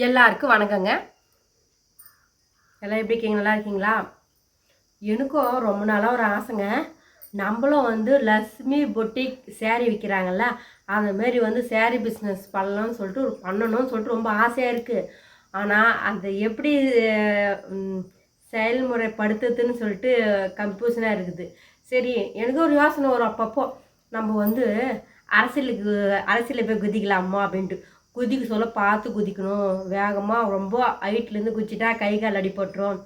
எல்லாருக்கும் வணக்கங்க. எல்லாம் எப்படி இருக்கீங்க? நல்லா இருக்கீங்களா? எனக்கும் ரொம்ப நாளாக ஒரு ஆசைங்க. நம்மளும் லக்ஷ்மி பொட்டிக் சேரீ விற்கிறாங்கல்ல, அந்தமாரி சேரீ பிஸ்னஸ் பண்ணலாம்னு சொல்லிட்டு பண்ணணும்னு சொல்லிட்டு ரொம்ப ஆசையாக இருக்குது. ஆனால் அந்த எப்படி செயல்முறைப்படுத்துதுன்னு சொல்லிட்டு கன்ஃபியூஷனாக இருக்குது. சரி, எனக்கு ஒரு யோசனை வரும் அப்பப்போ, நம்ம அரசியலில் போய் குதிக்கலாமா அப்படின்ட்டு. குதிக்க சொல்ல பார்த்து குதிக்கணும். வேகமாக ரொம்ப ஹைட்லேருந்து குதிச்சிட்டா கை கால் அடிபட்டுரும்.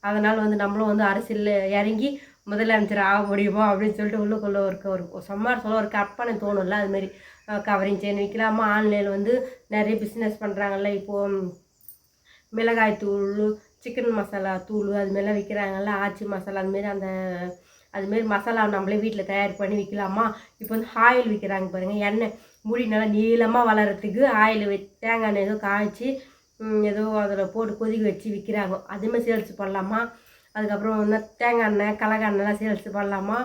அதனால் நம்மளும் அரசியலில் இறங்கி முதலமைச்சர் ஆக முடியுமோ அப்படின்னு சொல்லிட்டு உள்ளுக்குள்ளே ஒரு சும்மா சொல்ல ஒரு கற்பனை தோணும்ல. அதுமாரி கவரிங் செயின் விற்கலாமா, ஆன்லைனில் நிறைய பிஸ்னஸ் பண்ணுறாங்கல்ல. இப்போது மிளகாய் தூள், சிக்கன் மசாலா தூள் அதுமாரிலாம் விற்கிறாங்கல்ல, ஆச்சி மசாலா அதுமாரி மசாலா நம்மளே வீட்டில் தயார் பண்ணி விற்கலாமா. இப்போ ஆயில் விற்கிறாங்க பாருங்கள், எண்ணெய் முடி நல்லா நீளமாக வளர்கிறதுக்கு ஆயில் தேங்காய் எண்ணெய் ஏதோ காய்ச்சி ஏதோ அதில் போட்டு கொதிக்க வச்சு விற்கிறாங்க. அதுமாதிரி சேல்ஸ் பண்ணலாமா. அதுக்கப்புறம் தேங்காய் எண்ணெய் கடலெண்ணெய் எண்ணெய்லாம் சேல்ஸ் பண்ணலாமா.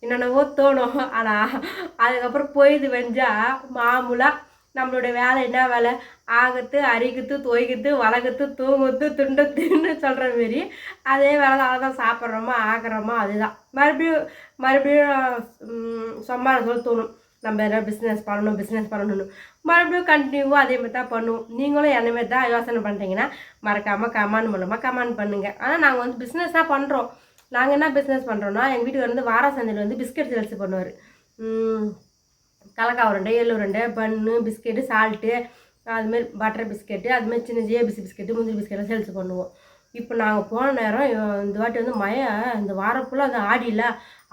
என்னென்னவோ தோணும். ஆனால் அதுக்கப்புறம் பொய்து வெஞ்சால் மாமூலாக நம்மளுடைய வேலை என்ன வேலை, ஆகிறது அரிக்கிறது துவைக்கிறது வளர்க்குறது தூங்குறது துண்டுன்னு சொல்கிற மாரி அதே வேலை தான். தான் சாப்பிட்றோமா ஆகிறோமா அதுதான். மறுபடியும் சும்மா சொல்ல தோணும், நம்ம என்ன பிஸ்னஸ் பண்ணணும்னு. மறுபடியும் கண்டினியூவாக அதே மாதிரி தான் பண்ணுவோம். நீங்களும் என்ன மாதிரி தான் யோசனை பண்ணுறீங்கன்னா மறக்காமல் கமெண்ட் பண்ணுங்கள். ஆனால் நாங்கள் பிஸ்னஸ் தான் பண்ணுறோம். நாங்கள் என்ன பிஸ்னஸ் பண்ணுறோன்னா, எங்கள் வீட்டுக்கு வார சந்தையில் பிஸ்கட் சேல்ஸ் பண்ணுவார். கலக்கா உருண்டை, எள்ளு உருண்டை, பன்னு, பிஸ்கெட்டு, சால்ட்டு, அதுமாரி பட்டர் பிஸ்கெட்டு, அதுமாரி சின்ன ஜேபிசி பிஸ்கெட்டு, முந்திரி பிஸ்கெட்லாம் சேல்ஸ் பண்ணுவோம். இப்போ நாங்கள் போன நேரம் இந்த வாட்டி மழை இந்த வாரம் ஃபுல்லாக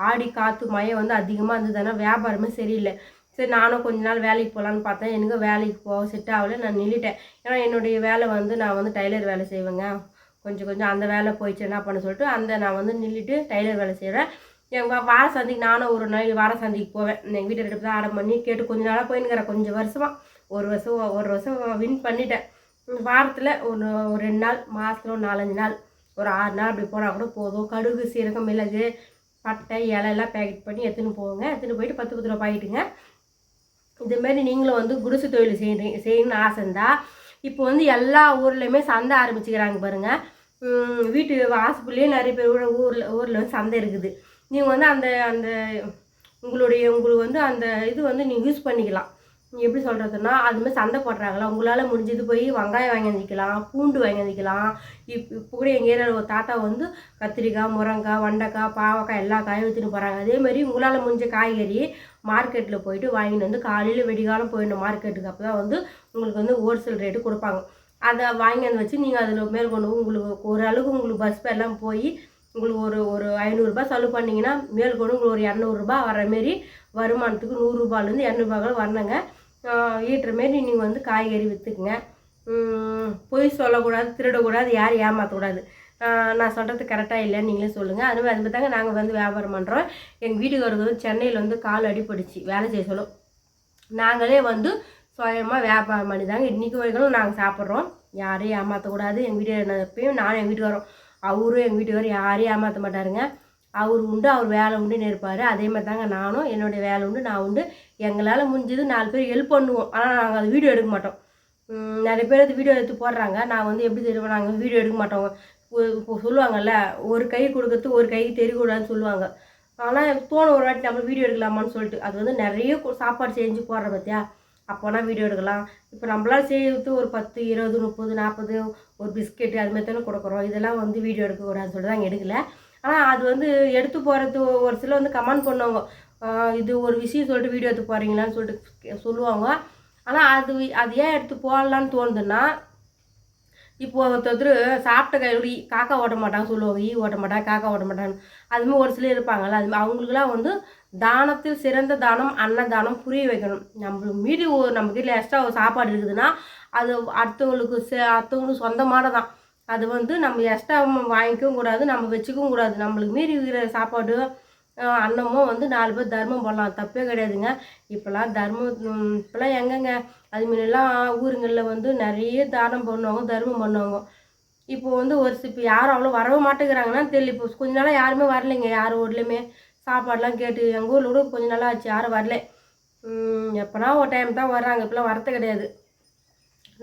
ஆடி காற்று மழை அதிகமாக இருந்ததுன்னா வியாபாரமே சரியில்லை. சரி, நானும் கொஞ்ச நாள் வேலைக்கு போகலான்னு பார்த்தேன். எனக்கு வேலைக்கு போக செட் ஆகலை, நான் நின்றுட்டேன். ஏன்னா என்னுடைய வேலை நான் டைலர் வேலை செய்வேங்க. கொஞ்சம் அந்த வேலை போயிடுச்சு என்ன பண்ண சொல்லிட்டு நான் நின்றுட்டு டைலர் வேலை செய்கிறேன். எங்கள் வார சந்தைக்கு நானும் ஒரு நாள் வார சந்தைக்கு போவேன். எங்கள் வீட்டை எடுத்து தான் ஆர்டர் பண்ணி கேட்டு கொஞ்சம் நாளாக போயின்னுக்கிறேன். கொஞ்சம் வருஷமாக ஒரு வருஷம் வின் பண்ணிட்டேன். வாரத்தில் ஒரு 2 நாள், மாதத்தில் ஒரு 4-5 நாள், ஒரு 6 நாள் அப்படி போனால் கூட போதும். கடுகு, சீரகம், மிளகு, பட்டை, இலையெல்லாம் பேக்கெட் பண்ணி எடுத்துன்னு போயிட்டு 10 ரூபா பாக்கெட்டுங்க. இதுமாரி நீங்களும் குடிசை தொழில் செய்யணும்னு ஆசை இருந்தால் இப்போ எல்லா ஊர்லேயுமே சந்தை ஆரம்பிச்சுக்கிறாங்க பாருங்கள். வீட்டு வாசப்புலேயே நிறைய பேர் ஊரில் சந்தை இருக்குது. நீங்கள் அந்த அந்த உங்களுக்கு அந்த இது நீங்கள் யூஸ் பண்ணிக்கலாம். எப்படி சொல்கிறதுன்னா, அதுமாதிரி சந்தை போடுறாங்களா, உங்களால் முடிஞ்சது போய் வெங்காயம் வாங்கி வந்துக்கலாம், பூண்டு வாங்கி வந்துக்கலாம். இப்போ கூட எங்கள் ஏரியாவில் ஒரு தாத்தா கத்திரிக்காய், முருங்காய், வெண்டைக்காய், பாவக்காய் எல்லா காயும் எடுத்துன்னு போகிறாங்க. அதேமாதிரி உங்களால் முடிஞ்ச காய்கறி மார்க்கெட்டில் போயிட்டு வாங்கிட்டு காலையில் வெடிகாலம் போயிடணும் மார்க்கெட்டுக்கு. அப்போ தான் உங்களுக்கு ஹோல்சேல் ரேட்டு கொடுப்பாங்க. அதை வாங்கி வச்சு நீங்கள் அதில் மேற்கொண்டு உங்களுக்கு ஓரளவுக்கு உங்களுக்கு பஸ் ஃபேர்லாம் போய் உங்களுக்கு ஒரு 500 ரூபாய் செலவு பண்ணிங்கன்னா மேற்கொண்டு உங்களுக்கு ஒரு 200 ரூபாய் வர மாரி வருமானத்துக்கு 100 ரூபாயிலேருந்து 200 ரூபாய்கள் வரணுங்க. ஈட்டுற மாரி நீங்கள் காய்கறி விற்றுக்குங்க. பொய் சொல்லக்கூடாது, திருடக்கூடாது, யாரும் ஏமாற்றக்கூடாது. நான் சொல்கிறது கரெக்டாக இல்லைன்னு நீங்களே சொல்லுங்கள். அதுமாதிரி அது மாதிரி தாங்க நாங்கள் வியாபாரம் பண்ணுறோம். எங்கள் வீட்டுக்காரருக்கு சென்னையில் கால் அடிபடிச்சு வேலை செய்ய சொல்லும். நாங்களே சுயமாக வியாபாரம் பண்ணி தாங்க இன்றைக்கி வரைக்கும் நாங்கள் சாப்பிட்றோம். யாரையும் ஏமாற்றக்கூடாது. எங்கள் வீட்டு எப்பயும் நானும் எங்கள் வீட்டுக்காரோம், அவரும் எங்கள் வீட்டுக்காரரும் யாரையும் ஏமாற்ற மாட்டாருங்க. அவர் உண்டு, அவர் வேலை உண்டுன்னு இருப்பார். அதே மாதிரி தாங்க நானும், என்னுடைய வேலை உண்டு, நான் உண்டு. எங்களால் முடிஞ்சது 4 பேர் ஹெல்ப் பண்ணுவோம். ஆனால் நாங்கள் அது வீடியோ எடுக்க மாட்டோம். நிறைய பேர் அது வீடியோ எடுத்து போடுறாங்க. நான் எப்படி தெரியும், நாங்கள் வீடியோ எடுக்க மாட்டோம். இப்போ சொல்லுவாங்கள்ல, ஒரு கை கொடுக்கறதுக்கு ஒரு கைக்கு தெரியக்கூடாதுன்னு சொல்லுவாங்க. ஆனால் தோணும் ஒரு வாட்டி நம்ம வீடியோ எடுக்கலாமான்னு சொல்லிட்டு. அது நிறைய சாப்பாடு செஞ்சு போடுற பார்த்தியா, அப்போனா வீடியோ எடுக்கலாம். இப்போ நம்மளால் செய்யறது ஒரு 10, 20, 30, 40 ஒரு பிஸ்கெட்டு அதுமாதிரி தானே கொடுக்குறோம். இதெல்லாம் வீடியோ எடுக்கக்கூடாதுன்னு சொல்லிட்டு தான் எடுக்கலை. ஆனால் அது எடுத்து போகிறது ஒரு சில கமெண்ட் பண்ணுவாங்க, இது ஒரு விஷயம் சொல்லிட்டு வீடியோ எடுத்து போகிறீங்களான்னு சொல்லிட்டு சொல்லுவாங்க. ஆனால் அது ஏன் எடுத்து போடலான்னு தோணுதுன்னா, இப்போது ஒருத்தர் சாப்பிட்ட கையோடு காக்கா ஓட்ட மாட்டாங்க சொல்லுவாங்க, ஓட்ட மாட்டாங்க, காக்கா ஓட்ட மாட்டாங்க. அதுமாதிரி ஒரு சிலர் இருப்பாங்கள்ல, அது அவங்களுக்குலாம் தானத்தில் சிறந்த தானம் அன்னதானம் புரிய வைக்கணும். நம்மளுக்கு மீறி நம்ம வீட்டில் எக்ஸ்ட்ரா ஒரு சாப்பாடு இருக்குதுன்னா அது அடுத்தவங்களுக்கு சொந்தமானதான். அது நம்ம எக்ஸ்ட்ரா வாங்கிக்கவும் கூடாது, நம்ம வச்சுக்கவும் கூடாது. நம்மளுக்கு மீறி இருக்கிற சாப்பாடு அன்னமும் 4 பேர் தர்மம் பண்ணலாம், தப்பே கிடையாதுங்க. இப்போலாம் இப்போலாம் எங்கங்க, அது முன்னெல்லாம் ஊருங்களில் நிறைய தானம் பண்ணுவாங்க, தர்மம் பண்ணுவாங்க. இப்போ இப்போ யாரும் அவ்வளோ வரவும் மாட்டேங்கிறாங்கன்னா தெரியல. இப்போ கொஞ்ச நாளாக யாருமே வரலைங்க, யார் ஊர்லேயுமே சாப்பாடெலாம் கேட்டு. எங்கள் ஊரில் கூட கொஞ்சம் நாளாக ஆச்சு, யாரும் வரல. எப்போனா ஒரு டைம் தான் வர்றாங்க, இப்போலாம் வரது கிடையாது.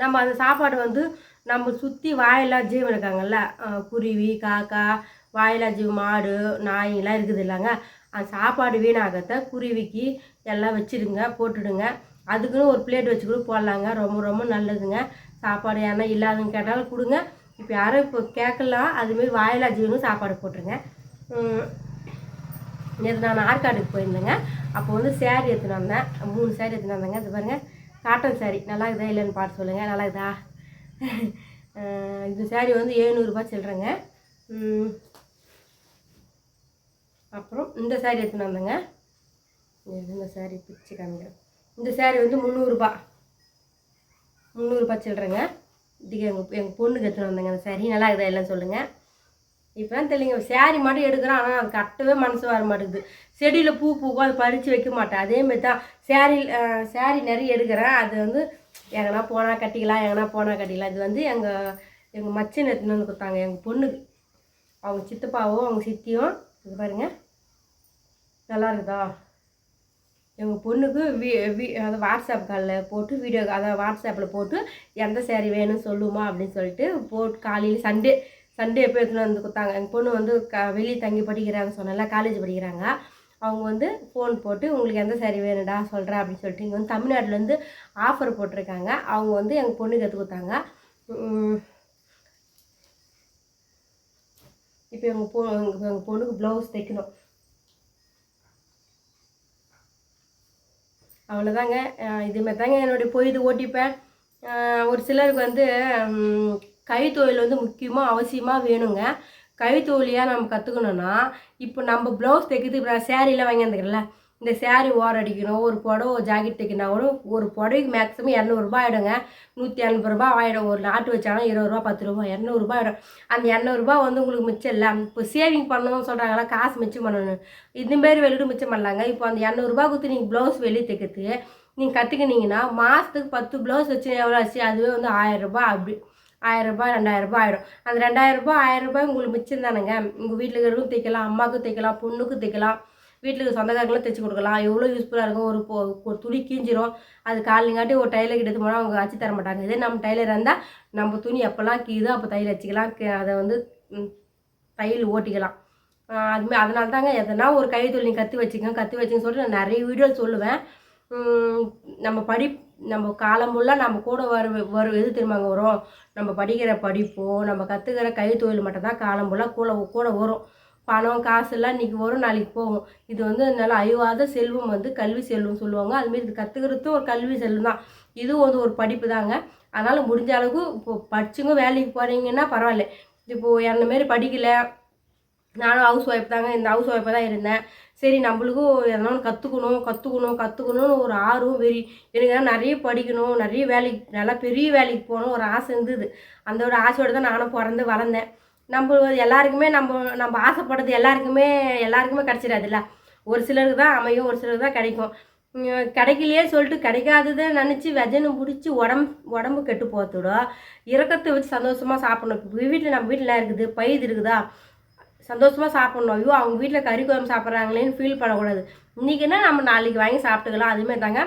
நம்ம அந்த சாப்பாடு நம்ம சுற்றி வாயிலா ஜீவன் இருக்காங்கல்ல, குருவி, காக்கா, வாயிலா ஜீவன், மாடு, நாயெல்லாம் இருக்குது இல்லைங்க, அந்த சாப்பாடு வீணாகத்த குருவிக்கு எல்லாம் வச்சுடுங்க, போட்டுடுங்க. அதுக்குன்னு ஒரு பிளேட் வச்சு கூட போடலாங்க, ரொம்ப ரொம்ப நல்லதுங்க. சாப்பாடு யாருன்னா இல்லாதவங்க கேட்டாலும் கொடுங்க. இப்போ யாரும் இப்போ கேட்கலாம், அதுமாரி வாயிலா ஜீவனும் சாப்பாடு போட்டுருங்க. நேற்று நான் ஆற்காடுக்கு போயிருந்தேங்க. அப்போ வந்து சேரீ எடுத்துன்னு வந்தேன், 3 சேரீ எடுத்துன்னு வந்தேங்க. இது பாருங்கள், காட்டன் சேரீ நல்லா இருக்குதா இல்லைன்னு பார்த்து சொல்லுங்கள். நல்லா இருக்குதா? இந்த சேரீ வந்து 700 ரூபாய் சில்லறங்க. அப்புறம் இந்த சேரீ எடுத்துன்னு வந்தேங்க. இந்த சேரீ பிச்சு காமிக்கிறேன். இந்த சேரீ வந்து 300 ரூபாய் சில்லறங்க. இதுக்கு எங்கள் பொண்ணுக்கு எடுத்துன்னு வந்தேங்க. அந்த சேரீ நல்லா இருக்குதா இல்லைன்னு சொல்லுங்கள். இப்போ தான் தெரியலைங்க, சேரீ மட்டும் எடுக்கிறோம், ஆனால் அது கட்டவே மனசு வர மாட்டேங்குது. செடியில் பூ பூக்கும், அது பறித்து வைக்க மாட்டேன். அதேமாரி தான் சேரீ நிறைய எடுக்கிறேன். அது வந்து எங்கன்னா போனால் கட்டிக்கலாம், இது வந்து எங்கள் மச்சன் எடுத்துன்னு வந்து கொடுத்தாங்க எங்கள் பொண்ணுக்கு. அவங்க சித்தப்பாவும் அவங்க சித்தியும். இது பாருங்கள், நல்லா இருக்குதா? எங்கள் பொண்ணுக்கு அதை வாட்ஸ்அப் காலில் போட்டு வீடியோ, அதை வாட்ஸ்அப்பில் போட்டு எந்த சேரீ வேணும்னு சொல்லுமா அப்படின்னு சொல்லிட்டு போட்டு காலையில் சண்டே எப்போ எடுத்துன்னு வந்து கொடுத்தாங்க. எங்கள் பொண்ணு வந்து வெளியே தங்கி படிக்கிறாங்க சொன்னால, காலேஜ் படிக்கிறாங்க. அவங்க வந்து ஃபோன் போட்டு உங்களுக்கு எந்த சேரீ வேணுடா சொல்கிறேன் அப்படின்னு சொல்லிட்டு இங்கே வந்து தமிழ்நாட்டிலேருந்து ஆஃபர் போட்டிருக்காங்க. அவங்க வந்து எங்கள் பொண்ணுக்கு எடுத்து கொடுத்தாங்க. இப்போ எங்கள் பொண்ணுக்கு ப்ளவுஸ் தைக்கணும். அவ்வளோதாங்க. இதுமாரி தாங்க என்னுடைய பொழுது ஓட்டிப்பேன். ஒரு சிலருக்கு வந்து கைத்தொழில் வந்து முக்கியமாக அவசியமாக வேணுங்க. கைத்தொழியாக நம்ம கற்றுக்கணுன்னா, இப்போ நம்ம ப்ளவுஸ் தைக்கிறது, இப்போ நான் சேரீலாம் வாங்கி வந்துக்கிறேன்ல, இந்த சேரீ ஓரம் அடிக்கணும், ஒரு புடவை ஒரு ஜாக்கெட் தைக்கணும்னா கூட ஒரு புடவைக்கு மேக்ஸிமம் 200 ரூபாய் ஆகிடுங்க. 180 ரூபாய் ஆகிடும். ஒரு நாட்டு வச்சாலும் 20 ரூபா 10 ரூபா 200 ரூபாய் ஆகிடும். அந்த 200 ரூபாய் வந்து உங்களுக்கு மிச்சம் இல்லை. இப்போ சேவிங் பண்ணணும்னு சொல்கிறாங்களா, காசு மிச்சம் பண்ணணும். இதுமாரி வெளியிட்டு மிச்சம் பண்ணலாங்க. இப்போ அந்த 200 ரூபாய் கொடுத்து நீங்கள் ப்ளவுஸ் வெளியே தைக்கிறதுக்கு நீங்கள் கற்றுக்கினீங்கன்னா மாதத்துக்கு 10 ப்ளவுஸ் வச்சு எவ்வளோ ஆச்சு? அதுவே வந்து 1000 ரூபாய், அப்படி 1000 ரூபாய் 2000 ரூபாய் ஆகிடும். அந்த 2000 ரூபாய் 1000 ரூபாய் உங்களுக்கு மிச்சம் தானுங்க. உங்கள் வீட்டில் இருக்கிறவங்களும் தைக்கலாம், அம்மாவுக்கும் தைக்கலாம், பொண்ணுக்கும் தைக்கலாம், வீட்டுக்கு சொந்தக்காரங்களும் தைச்சி கொடுக்கலாம். எவ்வளோ யூஸ்ஃபுல்லாக இருக்கும். ஒரு துணி கீஞ்சிரும், அது காலைங்காட்டி ஒரு டைலர் கிட்ட போனால் அவங்க வச்சு தர மாட்டாங்க. இதே நம்ம டைலர் இருந்தால் நம்ம துணி எப்போல்லாம் கீதோ அப்போ தையல் வச்சுக்கலாம், அதை வந்து தையல் ஓட்டிக்கலாம். அதுமாதிரி அதனால தாங்க எதனா ஒரு கைத்தொழில் நீங்கள் கற்று வச்சுங்கன்னு சொல்லிட்டு நான் நிறைய வீடியோ சொல்லுவேன். நம்ம காலம் ஃபுல்லாக நம்ம கூட வரும் எது தெரியுமாங்க வரும்? நம்ம படிக்கிற படிப்போ நம்ம கற்றுக்கிற கைத்தொழில் மட்டும்தான் காலம் ஃபுல்லாக கூட வரும். பணம் காசுலாம் இன்றைக்கி வரும், நாளைக்கு போகும். இது வந்து நல்லா அழிவாத செல்வம் வந்து கல்வி செல்வம் சொல்லுவாங்க. அதுமாரி இது கற்றுக்கிறதும் ஒரு கல்வி செல்வம் தான். இதுவும் வந்து ஒரு படிப்பு தாங்க. அதனால் முடிஞ்ச அளவுக்கு இப்போ படிச்சுங்க வேலைக்கு போகிறீங்கன்னா பரவாயில்ல. இப்போது என்ன மாரி படிக்கலை, நானும் ஹவுஸ் ஒய்ஃப் தாங்க, இந்த ஹவுஸ் ஒய்ஃபாக தான் இருந்தேன். சரி நம்மளுக்கும் எதனாலும் கற்றுக்கணும்னு ஒரு ஆர்வம் வெறி எனக்கு. நிறைய படிக்கணும், நிறைய வேலைக்கு, நல்லா பெரிய வேலைக்கு போகணும் ஒரு ஆசை இருந்தது. அந்த ஆசையோடு தான் நானும் பிறந்து வளர்ந்தேன். நம்ம எல்லாருக்குமே நம்ம ஆசைப்படுறது எல்லாருக்குமே கிடச்சிடாதுல்ல. ஒரு சிலருக்கு தான் அமையும், ஒரு சிலருக்கு தான் கிடைக்கும். கிடைக்கலையே சொல்லிட்டு கிடைக்காததை நினச்சி வெஜனை பிடிச்சி உடம்பு கெட்டு போகிறதோட இறக்கத்தை வச்சு சந்தோஷமாக சாப்பிட்ணும். இப்போ நம்ம வீட்டில் இருக்குது, பயிர் இருக்குதா, சந்தோஷமாக சாப்பிட்ணும். ஐயோ அவங்க வீட்டில் கறி குழம்பு சாப்பிட்றாங்களேன்னு ஃபீல் பண்ணக்கூடாது. இன்றைக்கின்னா நம்ம நாளைக்கு வாங்கி சாப்பிட்டுக்கலாம். அதுமாரி தாங்க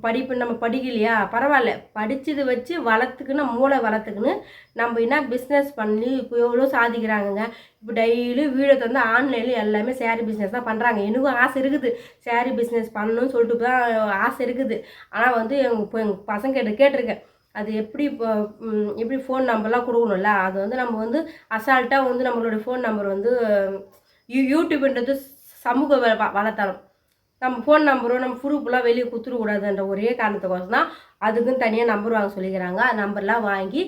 படிப்பு. நம்ம படிக்கலையா பரவாயில்ல, படித்தது வச்சு வளர்த்துக்குன்னு மூளை வளர்த்துக்குன்னு நம்ம என்ன பிஸ்னஸ் பண்ணி இப்போ எவ்வளோ சாதிக்கிறாங்கங்க. இப்போ டெய்லி வீடியோ தந்து ஆன்லைனில் எல்லாமே சேரீ பிஸ்னஸ் தான் பண்ணுறாங்க. எனக்கும் ஆசை இருக்குது, சேரீ பிஸ்னஸ் பண்ணணும்னு சொல்லிட்டு தான் ஆசை இருக்குது. ஆனால் வந்து எங்கள் பசங்க கேட்டிருக்கேன், அது எப்படி ஃபோன் நம்பர்லாம் கொடுக்கணும்ல, அது வந்து நம்ம வந்து அசால்ட்டாக வந்து நம்மளுடைய ஃபோன் நம்பர் வந்து யூடியூப்ன்றது சமூக வலைத்தளம். நம்ம ஃபோன் நம்பரும் நம்ம ப்ரூஃப்லாம் வெளியே கொடுத்துடக்கூடாதுன்ற ஒரே காரணத்துக்கோசம் தான் அதுக்குன்னு தனியாக நம்பர் வாங்க சொல்லிக்கிறாங்க. நம்பர்லாம் வாங்கி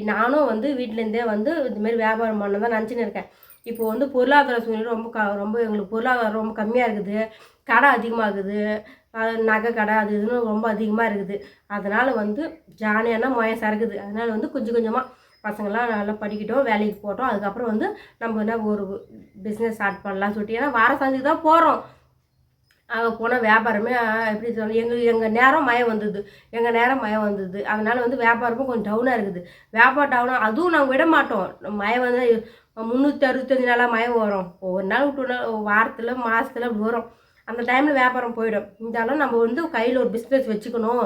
நானும் வந்து வீட்டிலேருந்தே வந்து இதுமாரி வியாபாரம் பண்ண தான் நினச்சின்னு இருக்கேன். இப்போது வந்து பொருளாதார சூழ்நிலை ரொம்ப எங்களுக்கு பொருளாதாரம் ரொம்ப கம்மியாக இருக்குது, கடை அதிகமாகுது, நகை கடை அது இதுன்னு ரொம்ப அதிகமாக இருக்குது. அதனால் வந்து ஜாலியான சரக்குது. அதனால் வந்து கொஞ்சம் கொஞ்சமாக பசங்களாம் நல்லா படிக்கட்டும், வேலைக்கு போட்டோம், அதுக்கப்புறம் வந்து நம்ம என்ன ஒரு பிஸ்னஸ் ஸ்டார்ட் பண்ணலாம்னு சொல்லிட்டு. ஏன்னா வார சந்தைக்கு தான் போகிறோம், அங்கே போனால் வியாபாரமே எப்படி சொல்ல, எங்கள் நேரம் மழை வந்தது. அதனால் வந்து வியாபாரமும் கொஞ்சம் டவுனாக இருக்குது. வியாபாரம் டவுனாக அதுவும் நாங்கள் விட மாட்டோம். மழை வந்து 365 நாளாக மழை வரும், ஒரு நாள் விட்டு நாள், வாரத்தில் மாதத்தில் வரும். அந்த டைமில் வியாபாரம் போயிடும். இருந்தாலும் நம்ம வந்து கையில் ஒரு பிஸ்னஸ் வச்சுக்கணும்,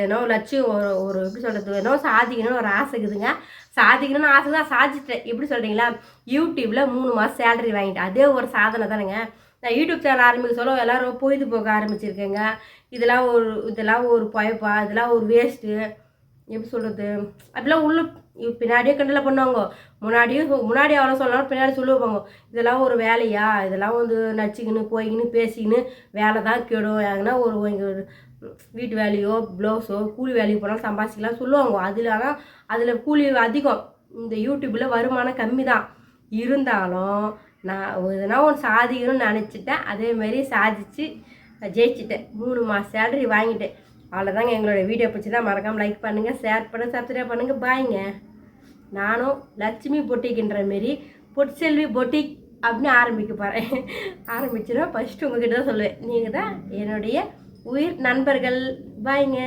ஏதோ லட்சியம் ஒரு ஒரு எப்படி சொல்கிறது, ஏதோ சாதிக்கணும்னு ஒரு ஆசை இருக்குதுங்க. சாதிக்கணும்னு ஆசை தான், சாதிச்சிட்டேன். எப்படி சொல்கிறீங்களா, யூடியூப்பில் 3 மாதம் சேலரி வாங்கிட்டேன். அதே ஒரு சாதனை தானேங்க. நான் யூடியூப் சேனல் ஆரம்பிக்க சொல்ல எல்லோரும் பொழுதுபோக்க ஆரம்பிச்சிருக்கேங்க. இதெல்லாம் ஒரு பொழப்பா, இதெல்லாம் ஒரு வேஸ்ட்டு, எப்படி சொல்கிறது, அப்படிலாம் உள்ள பின்னாடியே கிண்டல பண்ணுவாங்க. முன்னாடி அவ்வளோ சொல்லலாம், பின்னாடி சொல்லுவாங்க இதெல்லாம் ஒரு வேலையா, இதெல்லாம் வந்து நச்சுக்கின்னு போய்க்கின்னு பேசிக்கின்னு வேலை தான் கெடும், எங்கன்னா ஒரு வீட்டு வேலையோ ப்ளவுஸோ கூலி வேலைக்கு போனாலும் சம்பாதிச்சிக்கலாம் சொல்லுவாங்க. ஆனால் அதில் கூலி அதிகம், இந்த யூடியூப்பில் வருமானம் கம்மி தான். இருந்தாலும் நான் எதனா ஒன்று சாதிக்கணும்னு நினச்சிட்டேன். அதேமாரி சாதித்து ஜெயிச்சிட்டேன். 3 மாதம் சேலரி வாங்கிட்டேன். அவ்வளோதாங்க. எங்களோட வீடியோ பிடிச்சிருந்தா மறக்காமல் லைக் பண்ணுங்கள், ஷேர் பண்ணுங்கள், சப்ஸ்கிரைப் பண்ணுங்கள். பாய்ங்க. நானும் லட்சுமி பொட்டிக்குன்ற மாரி பொட்செல்வி பொட்டிக் அப்படின்னு ஆரம்பிக்க போகிறேன். ஆரம்பிச்சுன்னா ஃபஸ்ட்டு உங்ககிட்ட தான் சொல்லுவேன். நீங்கள் தான் என்னுடைய உயிர் நண்பர்கள். பாய்ங்க.